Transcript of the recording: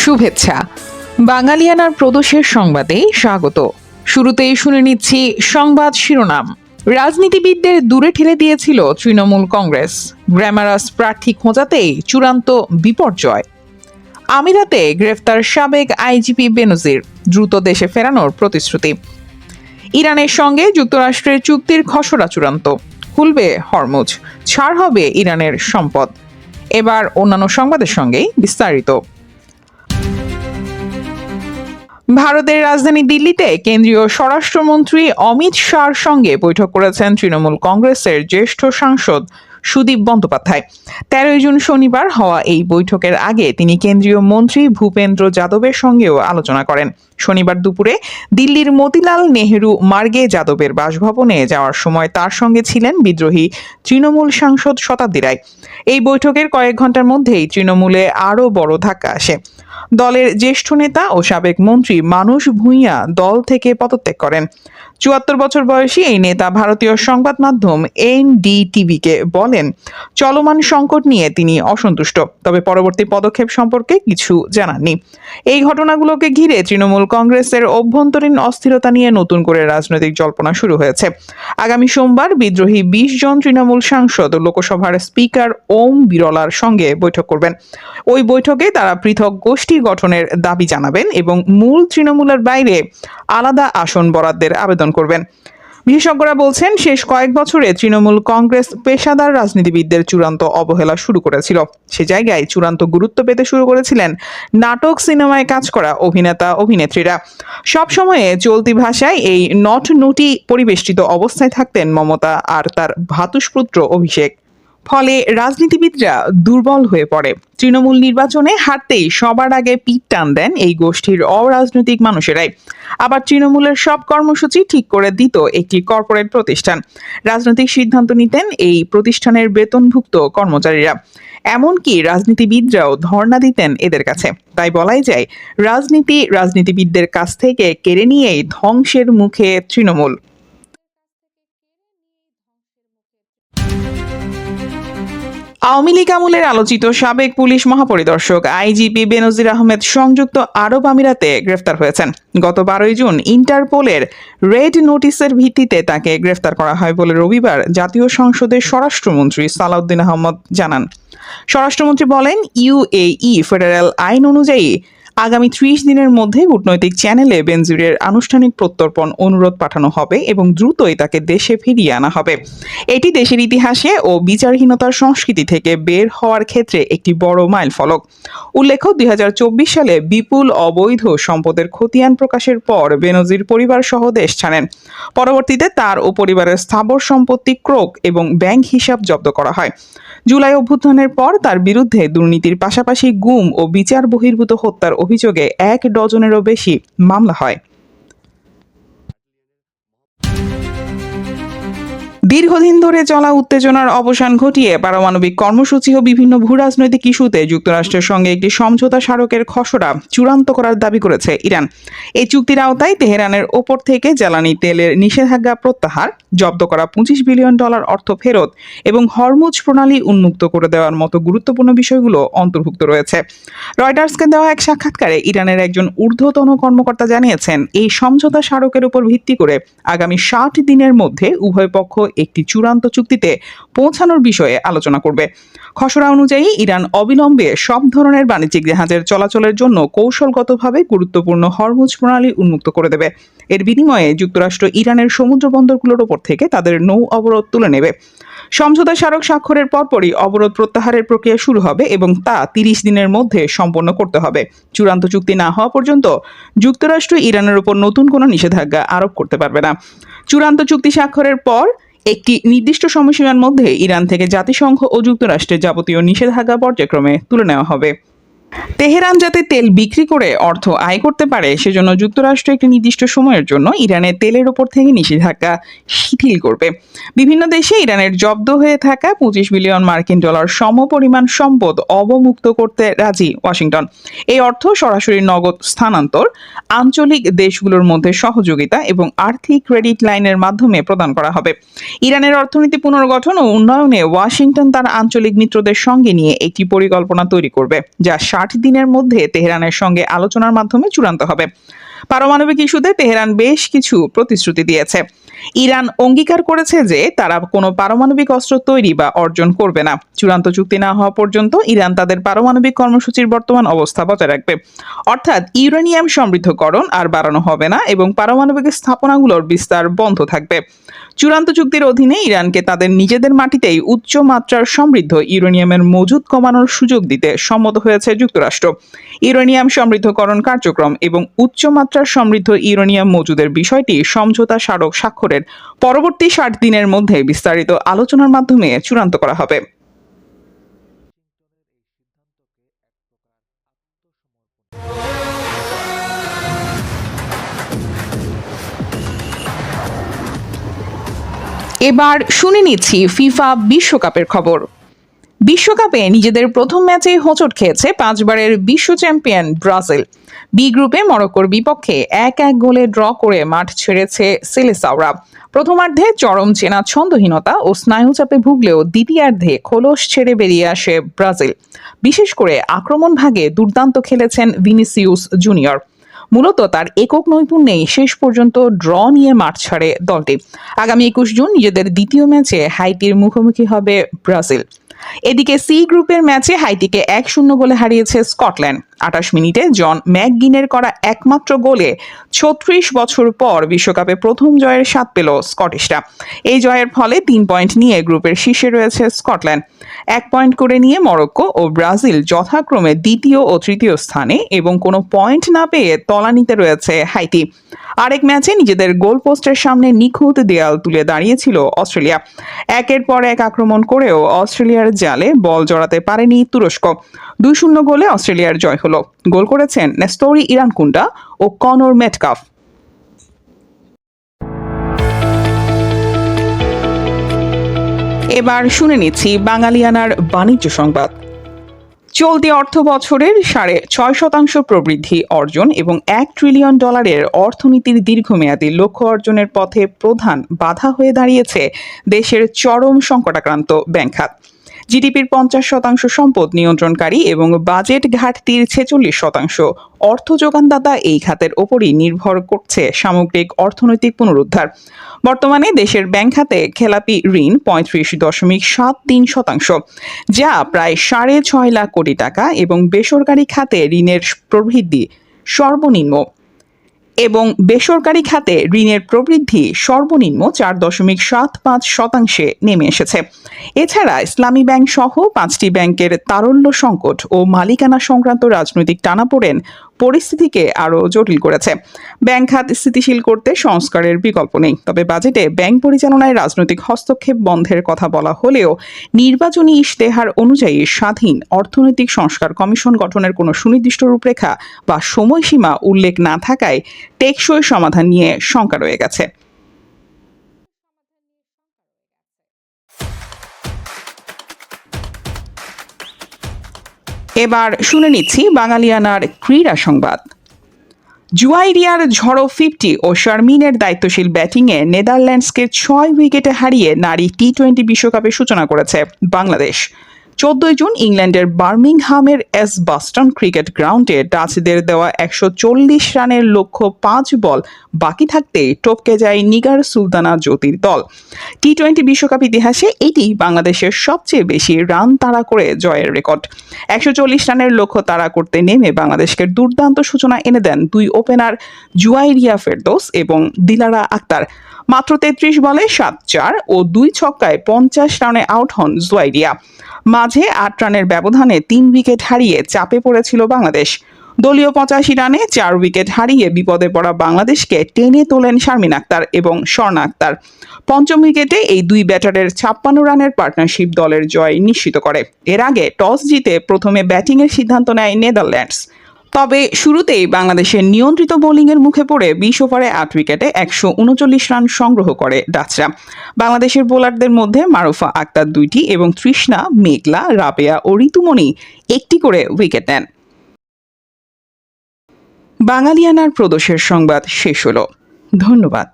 শুভেচ্ছা। বাঙালিয়ানার প্রদোষের সংবাদে স্বাগত। শুরুতেই শুনে নিচ্ছি সংবাদ শিরোনাম। রাজনীতিবিদদের দূরে ঠেলে দিয়েছিল তৃণমূল কংগ্রেস, গ্ল্যামারাস প্রার্থী খোঁজাতেই চূড়ান্ত বিপর্যয়। আমিরাতে গ্রেফতার সাবেক আইজিপি বেনজির, দ্রুত দেশে ফেরানোর প্রতিশ্রুতি। ইরানের সঙ্গে যুক্তরাষ্ট্রের চুক্তির খসড়া চূড়ান্ত, খুলবে হরমুজ, ছাড় হবে ইরানের সম্পদ। এবার অন্যান্য সংবাদের সঙ্গেই বিস্তারিত। ভারতের রাজধানী দিল্লিতে কেন্দ্রীয় স্বরাষ্ট্রমন্ত্রী অমিত শাহর সঙ্গে বৈঠক করেছেন তৃণমূল কংগ্রেসের জ্যেষ্ঠ সাংসদ সুদীপ বন্দ্যোপাধ্যায়। 13 জুন শনিবার হওয়া এই বৈঠকের আগে তিনি কেন্দ্রীয় মন্ত্রী ভূপেন্দ্র যাদবের সঙ্গেও আলোচনা করেন। শনিবার দুপুরে দিল্লির মতিলাল নেহেরু মার্গে যাদবের বাসভবনে যাওয়ার সময় তার সঙ্গে ছিলেন বিদ্রোহী তৃণমূল সাংসদ শতাব্দী রায়। এই বৈঠকের কয়েক ঘন্টার মধ্যেই তৃণমূলে আরও বড় ধাক্কা আসে। দলের জ্যেষ্ঠ নেতা ও সাবেক মন্ত্রী মানস ভূঁইয়া দল থেকে পদত্যাগ করেন। ৭৪ বছর বয়সী এই নেতা ভারতীয় সংবাদ মাধ্যম এনডিটিভিকে বলেন, চলমান সংকট নিয়ে তিনি অসন্তুষ্ট, তবে পরবর্তী পদক্ষেপ সম্পর্কে কিছু জানাননি। এই ঘটনাগুলোকে ঘিরে তৃণমূল কংগ্রেসের অভ্যন্তরীণ অস্থিরতা নিয়ে নতুন করে রাজনৈতিক জল্পনা শুরু হয়েছে। আগামী সোমবার বিদ্রোহী 20 জন তৃণমূল সাংসদ লোকসভার স্পিকার ওম বিরলার সঙ্গে বৈঠক করবেন। ওই বৈঠকে তারা পৃথক গোষ্ঠী গঠনের দাবি জানাবেন এবং মূল তৃণমূলের বাইরে আলাদা আসন বরাদ্দের আবেদন করবেন। বিশেষজ্ঞরা বলছেন, শেষ কয়েক বছরে তৃণমূল কংগ্রেস পেশাদার রাজনীতিবিদদের চূড়ান্ত অবহেলা শুরু করেছিল। সে জায়গায় চূড়ান্ত গুরুত্ব পেতে শুরু করেছিলেন নাটক সিনেমায় কাজ করা অভিনেতা অভিনেত্রীরা। সবসময়ে চলতি ভাষায় এই নট নটি পরিবেষ্টিত অবস্থায় থাকতেন মমতা আর তার ভ্রাতুষ্পুত্র অভিষেক। ফলে রাজনীতিবিদরা দুর্বল হয়ে পড়ে। তৃণমূল নির্বাচনে হারতেই সবার আগে পিঠ টান দেন এই গোষ্ঠীর অরাজনৈতিক মানুষেরাই। আবার তৃণমূলের সব কর্মসূচি ঠিক করে দিত একটি কর্পোরেট প্রতিষ্ঠান। রাজনৈতিক সিদ্ধান্ত নিতেন এই প্রতিষ্ঠানের বেতনভুক্ত কর্মচারীরা। এমনকি রাজনীতিবিদরাও ধর্ণা দিতেন এদের কাছে। তাই বলাই যায়, রাজনীতিবিদদের কাছ থেকে কেড়ে নিয়েই ধ্বংসের মুখে তৃণমূল। আওয়ামী লীগ আমলের আলোচিত সাবেক পুলিশ মহাপরিদর্শক আইজিপি বেনজির আহমেদ সংযুক্ত আরব আমিরাতে গ্রেফতার হয়েছেন। গত 12 জুন ইন্টারপোলের রেড নোটিশের ভিত্তিতে তাকে গ্রেফতার করা হয় বলে রবিবার জাতীয় সংসদের স্বরাষ্ট্রমন্ত্রী সালাউদ্দিন আহমদ জানান। স্বরাষ্ট্রমন্ত্রী বলেন, ইউএই ফেডারেল আইন অনুযায়ী আগামী 30 দিনের মধ্যে কূটনৈতিক চ্যানেলে বেনজিরের আনুষ্ঠানিক প্রত্যর্পণ অনুরোধ পাঠানো হবে এবং দ্রুতই তাকে দেশে ফিরিয়ে আনা হবে। এটি দেশের ইতিহাসে ও বিচারহীনতার সংস্কৃতি থেকে বের হওয়ার ক্ষেত্রে একটি বড় মাইলফলক। উল্লেখ্য, 2024 সালে বিপুল অবৈধ সম্পদের খতিয়ান প্রকাশের পর বেনজির পরিবার সহ দেশ ছাড়েন। পরবর্তীতে তার ও পরিবারের স্থাবর সম্পত্তি ক্রোক এবং ব্যাংক হিসাব জব্দ করা হয়। জুলাই অভ্যুত্থানের পর তার বিরুদ্ধে দুর্নীতির পাশাপাশি গুম ও বিচার বহির্ভূত হত্যার অভিযোগে 1 ডজনেরও বেশি মামলা হয়। দীর্ঘদিন ধরে চলা উত্তেজনার অবসান ঘটিয়ে পারমাণবিক কর্মসূচি ও বিভিন্ন ভূরাজনৈতিক ইস্যুতে যুক্তরাষ্ট্রের সঙ্গে একটি সমঝোতা স্মারকের খসড়া চূড়ান্ত করার দাবি করেছে ইরান। এই চুক্তির আওতায় তেহরানের ওপর থেকে জ্বালানি তেলের নিষেধাজ্ঞা প্রত্যাহার, জব্দ করা $25 বিলিয়ন অর্থ ফেরত এবং হরমুজ প্রণালী উন্মুক্ত করে দেওয়ার মতো গুরুত্বপূর্ণ বিষয়গুলো অন্তর্ভুক্ত রয়েছে। রয়টার্সকে দেওয়া এক সাক্ষাৎকারে ইরানের একজন ঊর্ধ্বতন কর্মকর্তা জানিয়েছেন, এই সমঝোতা স্মারকের উপর ভিত্তি করে আগামী 60 দিনের মধ্যে উভয় পক্ষ একটি চূড়ান্ত চুক্তিতে পৌঁছানোর বিষয়ে আলোচনা করবে। খসড়া অনুযায়ী ইরান অবিলম্বে সব ধরনের বাণিজ্যিক জাহাজের চলাচলের জন্য কৌশলগতভাবে গুরুত্বপূর্ণ হরমুজ প্রণালী উন্মুক্ত করে দেবে। এর বিনিময়ে যুক্তরাষ্ট্র ইরানের সমুদ্র বন্দরগুলোর ওপর থেকে তাদের নৌ অবরোধ তুলে নেবে। সমঝোতা স্মারক স্বাক্ষরের পরপরই অবরোধ প্রত্যাহারের প্রক্রিয়া শুরু হবে এবং তা 30 দিনের মধ্যে সম্পন্ন করতে হবে। চূড়ান্ত চুক্তি না হওয়া পর্যন্ত যুক্তরাষ্ট্র ইরানের উপর নতুন কোনো নিষেধাজ্ঞা আরোপ করতে পারবে না। চূড়ান্ত চুক্তি স্বাক্ষরের পর একটি নির্দিষ্ট সময়সীমার মধ্যে ইরান থেকে জাতিসংঘ ও যুক্তরাষ্ট্রের যাবতীয় নিষেধাজ্ঞা পর্যায়ক্রমে তুলে নেওয়া হবে। তেহরান যাতে তেল বিক্রি করে অর্থ আয় করতে পারে, সেজন্য যুক্তরাষ্ট্র একটি নির্দিষ্ট সময়ের জন্য ইরানের তেলের ওপর থেকে নিষেধাজ্ঞা শিথিল করবে। বিভিন্ন দেশে ইরানের জব্দ হয়ে থাকা $25 বিলিয়ন সমপরিমাণ সম্পদ অবমুক্ত করতে রাজি ওয়াশিংটন। এই অর্থ সরাসরি নগদ স্থানান্তর, আঞ্চলিক দেশগুলোর মধ্যে সহযোগিতা এবং আর্থিক ক্রেডিট লাইনের মাধ্যমে প্রদান করা হবে। ইরানের অর্থনীতি পুনর্গঠন ও উন্নয়নে ওয়াশিংটন তার আঞ্চলিক মিত্রদের সঙ্গে নিয়ে একটি পরিকল্পনা তৈরি করবে, যা 60 দিনের মধ্যে তেহরানের সঙ্গে আলোচনার মাধ্যমে চূড়ান্ত হবে। পারমাণবিক ইস্যুতে তেহরান বেশ কিছু প্রতিশ্রুতি দিয়েছে। ইরান অঙ্গীকার করেছে যে তারা কোনো পারমাণবিক অস্ত্র তৈরি বা অর্জন করবে না। চূড়ান্ত চুক্তি না হওয়া পর্যন্ত ইরান তাদের পারমাণবিক কর্মসূচির বর্তমান অবস্থা বজায় রাখবে, অর্থাৎ ইউরেনিয়াম সমৃদ্ধকরণ আর বাড়ানো হবে না এবং পারমাণবিক স্থাপনাগুলোর বিস্তার বন্ধ থাকবে। চূড়ান্ত চুক্তির অধীনে ইরানকে তাদের নিজেদের মাটিতেই উচ্চ মাত্রার সমৃদ্ধ ইউরেনিয়ামের মজুদ কমানোর সুযোগ দিতে সম্মত হয়েছে যুক্তরাষ্ট্র। ইউরেনিয়াম সমৃদ্ধকরণ কার্যক্রম এবং উচ্চ মাত্রার সমৃদ্ধ ইউরেনিয়াম মজুদের বিষয়টি সমঝোতা স্মারক স্বাক্ষরের পরবর্তী 60 দিনের মধ্যে বিস্তারিত আলোচনার মাধ্যমে চূড়ান্ত করা হবে। এবার শুনে নিচ্ছি ফিফা বিশ্বকাপের খবর। বিশ্বকাপে নিজেদের প্রথম ম্যাচেই হোঁচট খেয়েছে 5 বারের বিশ্ব চ্যাম্পিয়ন ব্রাজিল। বি গ্রুপে মরক্কোর বিপক্ষে 1-1 গোলে ড্র করে মাঠ ছেড়েছে সেলেসাওরা। প্রথমার্ধে চরম চেনা ছন্দহীনতা ও স্নায়ুচাপে ভুগলেও দ্বিতীয়ার্ধে খোলস ছেড়ে বেরিয়ে আসে ব্রাজিল। বিশেষ করে আক্রমণ ভাগে দুর্দান্ত খেলেছেন ভিনিসিউস জুনিয়র। মূলত তার একক নৈপুণ্যেই শেষ পর্যন্ত ড্র নিয়ে মাঠ ছাড়ে দলটি। আগামী 21 জুন নিজেদের দ্বিতীয় ম্যাচে হাইতির মুখোমুখি হবে ব্রাজিল। এদিকে সি গ্রুপের ম্যাচে হাইতিকে 1-0 গোলে হারিয়েছে স্কটল্যান্ড। 28 মিনিটে জন ম্যাকগিনের করা একমাত্র গোলে 36 বছর পর বিশ্বকাপে প্রথম জয়ের স্বাদ পেল স্কটিশরা। এই জয়ের ফলে 3 পয়েন্ট নিয়ে গ্রুপের শীর্ষে রয়েছে স্কটল্যান্ড। 1 পয়েন্ট করে নিয়ে মরক্কো ও ব্রাজিল যথাক্রমে দ্বিতীয় ও তৃতীয় স্থানে এবং কোনো পয়েন্ট না পেয়ে তলানিতে রয়েছে হাইতি। আরেক ম্যাচে নিজেদের গোল পোস্টের সামনে নিখুঁত দেয়াল তুলে দাঁড়িয়েছিল অস্ট্রেলিয়া। একের পর এক আক্রমণ করেও অস্ট্রেলিয়ার জালে বল জড়াতে পারেনি তুরস্ক। 2-0 গোলে অস্ট্রেলিয়ার জয় হলো। গোল করেছেন নেস্তোরি ইরানকুন্ডা ও কনর মেটকাফ। এবার শুনে নিচ্ছি বাঙালিয়ানার বাণিজ্য সংবাদ। চলতি অর্থ বছরের 6.5% প্রবৃদ্ধি অর্জন এবং $1 ট্রিলিয়ন অর্থনীতির দীর্ঘমেয়াদী লক্ষ্য অর্জনের পথে প্রধান বাধা হয়ে দাঁড়িয়েছে দেশের চরম সংকটাক্রান্ত ব্যাংক খাত। জিডিপির 50% সম্পদ নিয়ন্ত্রণকারী এবং বাজেট ঘাটতির 46% অর্থ যোগানদাতা এই খাতের ওপরই নির্ভর করছে সামগ্রিক অর্থনৈতিক পুনরুদ্ধার। বর্তমানে দেশের ব্যাংক খাতে খেলাপি ঋণ 35.73%, যা প্রায় 6.5 লাখ কোটি টাকা এবং বেসরকারি খাতে ঋণের প্রবৃদ্ধি সর্বনিম্ন 4.75% নেমে এসেছে। এছাড়া ইসলামী ব্যাংক সহ 5টি ব্যাংকের তারল্য সংকট ও মালিকানা সংক্রান্ত রাজনৈতিক টানাপোড়েন পরিস্থিতিকে আরও জটিল করেছে। ব্যাংক খাত স্থিতিশীল করতে সংস্কারের বিকল্প নেই, তবে বাজেটে ব্যাংক পরিচালনায় রাজনৈতিক হস্তক্ষেপ বন্ধের কথা বলা হলেও নির্বাচনী ইশতেহার অনুযায়ী স্বাধীন অর্থনৈতিক সংস্কার কমিশন গঠনের কোনো সুনির্দিষ্ট রূপরেখা বা সময়সীমা উল্লেখ না থাকায় টেকসই সমাধান নিয়ে শঙ্কা রয়ে গেছে। এবার শুনে নিচ্ছি বাঙালিয়ানার ক্রীড়া সংবাদ। জুয়াইরিয়ার ঝড়ো 50 ও শারমিনের দায়িত্বশীল ব্যাটিংয়ে নেদারল্যান্ডসকে 6 উইকেটে হারিয়ে নারী টি-20 বিশ্বকাপের সূচনা করেছে বাংলাদেশ। 14 জুন ইংল্যান্ডের বার্মিংহামের এজবাস্টন ক্রিকেট গ্রাউন্ডে ডাচদের দেওয়া 140 রানের লক্ষ্য 5 বল বাকি থাকতেই টপকে যায় নিগার সুলতানা জ্যোতির দল। টি-20 বিশ্বকাপ ইতিহাসে এটি বাংলাদেশের সবচেয়ে বেশি রান তাড়া করে জয়ের রেকর্ড। 140 রানের লক্ষ্য তাড়া করতে নেমে বাংলাদেশকে দুর্দান্ত সূচনা এনে দেন দুই ওপেনার জুয়াইরিয়া ফেরদৌস এবং দিলারা আক্তার। মাত্র 33 বলে 7-4 ও 2 ছক্কায় 50 রানে আউট হন জুয়াইরিয়া। মাঝে 8 রানের ব্যবধানে 3 উইকেট হারিয়ে চাপে পড়েছিল বাংলাদেশ। দলীয় 85 রানে 4 উইকেট হারিয়ে বিপদে পড়া বাংলাদেশকে টেনে তোলেন শারমিন আক্তার এবং স্বর্ণা আক্তার। পঞ্চম উইকেটে এই দুই ব্যাটারের 56 রানের পার্টনারশিপ দলের জয় নিশ্চিত করে। এর আগে টস জিতে প্রথমে ব্যাটিংয়ের সিদ্ধান্ত নেয় নেদারল্যান্ডস। তবে শুরুতেই বাংলাদেশের নিয়ন্ত্রিত বোলিংয়ের মুখে পড়ে 20 ওভারে 8 উইকেটে 139 রান সংগ্রহ করে ডাচরা। বাংলাদেশের বোলারদের মধ্যে মারুফা আক্তার 2টি এবং তৃষ্ণা, মেঘলা, রাবেয়া ও ঋতুমণি 1টি করে উইকেট নেন। বাঙালিয়ানার প্রদোষের সংবাদ শেষ হলো। ধন্যবাদ।